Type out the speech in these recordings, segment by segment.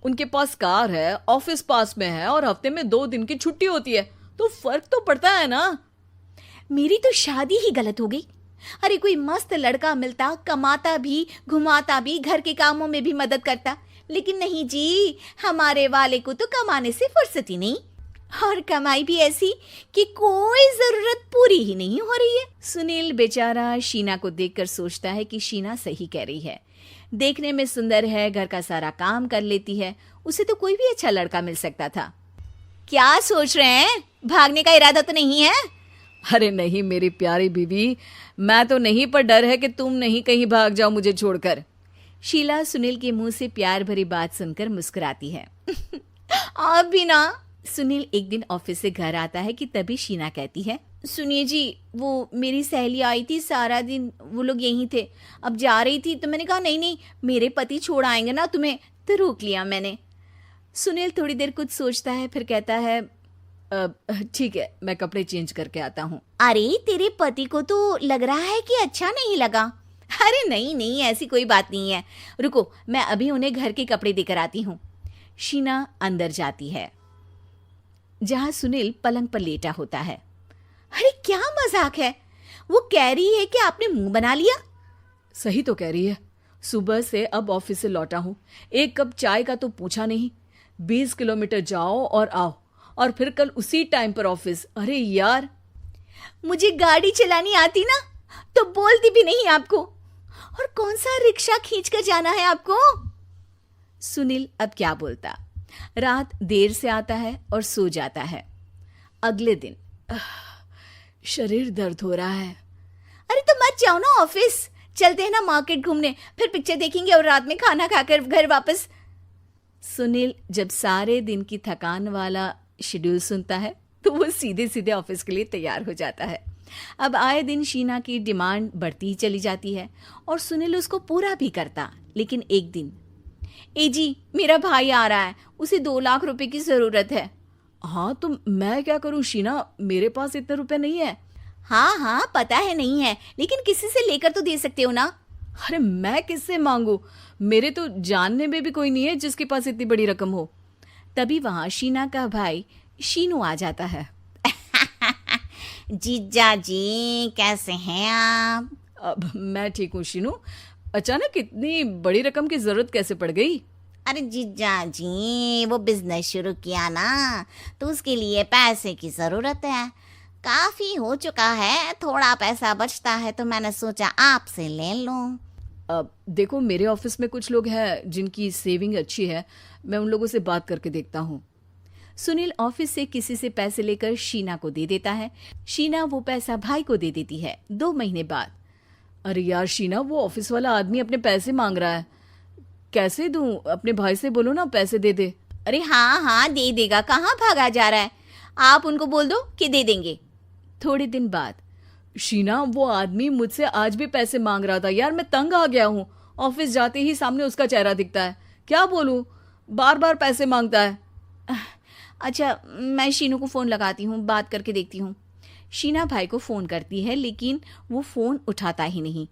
उनके पास कार है, ऑफिस पास में है और हफ्ते में 2 दिन की छुट्टी होती है, तो फर्क तो पड़ता है ना। मेरी तो शादी ही गलत हो गई। अरे कोई मस्त लड़का मिलता, कमाता भी, घुमाता भी, घर के कामों में भी मदद करता, लेकिन नहीं जी, हमारे वाले को तो कमाने से फुर्सत ही नहीं, और कमाई भी ऐसी कि कोई जरूरत पूरी ही नहीं हो रही है। सुनील बेचारा शीना को देखकर सोचता है कि शीना सही कह रही है। देखने में सुंदर है, घर का सारा काम कर लेती है, उसे तो कोई भी अच्छा लड़का मिल सकता था। क्या सोच रहे हैं? भागने का इरादा तो नहीं है? अरे नहीं मेरी प्यारी बीवी, मैं तो नहीं, पर डर है कि तुम नहीं कहीं भाग जाओ मुझे छोड़कर। शीला सुनील के मुंह से प्यार भरी बात सुनकर मुस्कुराती है। आप भी ना। सुनील एक दिन ऑफिस से घर आता है कि तभी शीना कहती है, सुनिए जी, वो मेरी सहेली आई थी, सारा दिन वो लोग यहीं थे। अब जा रही थी तो मैंने कहा नहीं नहीं, मेरे पति छोड़ आएंगे ना तुम्हें, तो रोक लिया मैंने। सुनील थोड़ी देर कुछ सोचता है, फिर कहता है, ठीक है, मैं कपड़े चेंज करके आता हूँ। अरे तेरे पति को तो लग रहा है कि अच्छा नहीं लगा। अरे नहीं नहीं, ऐसी कोई बात नहीं है, रुको मैं अभी उन्हें घर के कपड़े देकर आती हूँ। शीना अंदर जाती है जहां सुनील पलंग पर लेटा होता है। अरे क्या मजाक है, वो कह रही है कि आपने मुंह बना लिया। सही तो कह रही है, सुबह से अब ऑफिस से लौटा हूँ, 1 कप चाय का तो पूछा नहीं, 20 किलोमीटर जाओ और आओ, और फिर कल उसी टाइम पर ऑफिस। अरे यार, मुझे गाड़ी चलानी आती ना तो बोलती भी नहीं आपको, और कौन सा रिक्शा खींच कर जाना है आपको। सुनील अब क्या बोलता। रात देर से आता है और सो जाता है। अगले दिन शरीर दर्द हो रहा है। अरे तो मत जाओ ना ऑफिस, चलते हैं ना मार्केट घूमने, फिर पिक्चर देखेंगे और रात में खाना खाकर घर वापस। सुनील जब सारे दिन की थकान वाला शेड्यूल सुनता है तो वो सीधे सीधे ऑफिस के लिए तैयार हो जाता है। अब आए दिन शीना की डिमांड बढ़ती ही चली जाती है और सुनील उसको पूरा भी करता। लेकिन एक दिन, ए जी, मेरा भाई आ रहा है, उसे 2 लाख रुपए की जरूरत है। हाँ तो मैं क्या करूं शीना, मेरे पास इतने रुपए नहीं है। हाँ हाँ पता है नहीं है, लेकिन किसी से लेकर तो दे सकते हो ना। अरे मैं किससे मांगू, मेरे तो जानने में भी कोई नहीं है जिसके पास इतनी बड़ी रकम हो। तभी वहां शीना का भाई शीनू आ जाता है। जीजा जी कैसे हैं आप? अब मैं ठीक हूँ शीनू, अचानक इतनी बड़ी रकम की जरूरत कैसे पड़ गई? अरे जीजा जी, वो बिजनेस शुरू किया ना, तो उसके लिए पैसे की जरूरत है। काफी हो चुका है, थोड़ा पैसा बचता है तो मैंने सोचा आपसे ले लूं। अब देखो, मेरे ऑफिस में कुछ लोग हैं जिनकी सेविंग अच्छी है, मैं उन लोगों से बात करके देखता हूँ। सुनील ऑफिस से किसी से पैसे लेकर शीना को दे देता है। शीना वो पैसा भाई को दे देती है। 2 महीने बाद, अरे यार शीना, वो ऑफिस वाला आदमी अपने पैसे मांग रहा है, कैसे दूं? अपने भाई से बोलो ना पैसे दे दे। अरे हाँ हाँ दे देगा, कहाँ भागा जा रहा है, आप उनको बोल दो कि दे देंगे। थोड़े दिन बाद, शीना, वो आदमी मुझसे आज भी पैसे मांग रहा था यार, मैं तंग आ गया हूँ। ऑफिस जाते ही सामने उसका चेहरा दिखता है, क्या बोलूं, बार बार पैसे मांगता है। अच्छा, मैं शीनू को फोन लगाती हूँ, बात करके देखती हूँ। शीना भाई को फोन करती है, लेकिन वो फोन उठाता ही नहीं।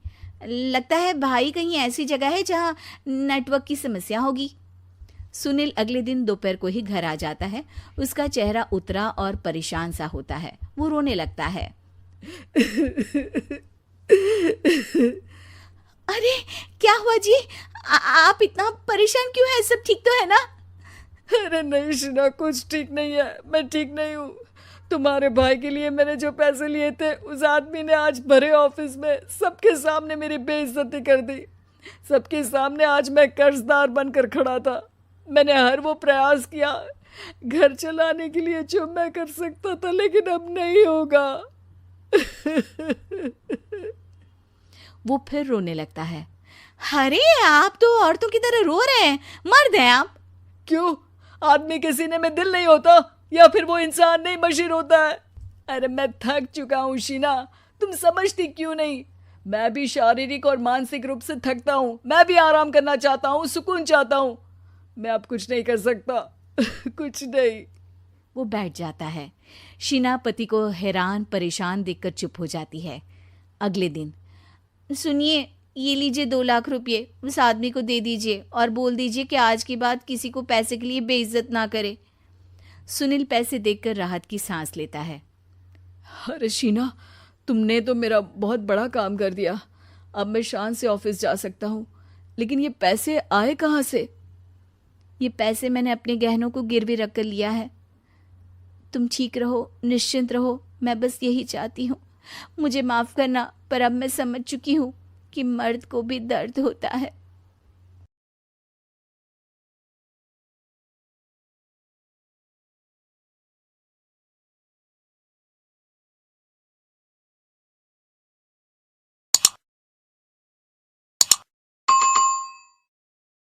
लगता है भाई कहीं ऐसी जगह है जहां नेटवर्क की समस्या होगी। सुनील अगले दिन दोपहर को ही घर आ जाता है। उसका चेहरा उतरा और परेशान सा होता है। वो रोने लगता है। अरे क्या हुआ जी, आप इतना परेशान क्यों हैं? सब ठीक तो है ना? अरे नहीं शीना, कुछ ठीक नहीं है, मैं ठीक नहीं हूँ। तुम्हारे भाई के लिए मैंने जो पैसे लिए थे, उस आदमी ने आज भरे ऑफिस में सबके सामने मेरी बेइज्जती कर दी। सबके सामने आज मैं कर्जदार बनकर खड़ा था। मैंने हर वो प्रयास किया घर चलाने के लिए जो मैं कर सकता था, लेकिन अब नहीं होगा। वो फिर रोने लगता है। अरे आप तो औरतों की तरह रो रहे हैं, मर्द हैं आप। क्यों, आदमी के सीने में दिल नहीं होता, या फिर वो इंसान नहीं मशीन होता है? अरे मैं थक चुका हूँ शीना, तुम समझती क्यों नहीं? मैं भी शारीरिक और मानसिक रूप से थकता हूँ, मैं भी आराम करना चाहता हूँ, सुकून चाहता हूँ। मैं अब कुछ नहीं कर सकता। कुछ नहीं। वो बैठ जाता है। शीना पति को हैरान परेशान देखकर चुप हो जाती है। अगले दिन, सुनिए, ये लीजिए 2 लाख रुपये, उस आदमी को दे दीजिए और बोल दीजिए कि आज के बाद किसी को पैसे के लिए बेइज्जत ना करे। सुनील पैसे देखकर राहत की सांस लेता है। अरे शीना, तुमने तो मेरा बहुत बड़ा काम कर दिया। अब मैं शान से ऑफिस जा सकता हूँ, लेकिन ये पैसे आए कहाँ से? ये पैसे मैंने अपने गहनों को गिरवी रख कर लिया है। तुम ठीक रहो, निश्चिंत रहो, मैं बस यही चाहती हूँ। मुझे माफ़ करना, पर अब मैं समझ चुकी हूँ कि मर्द को भी दर्द होता है।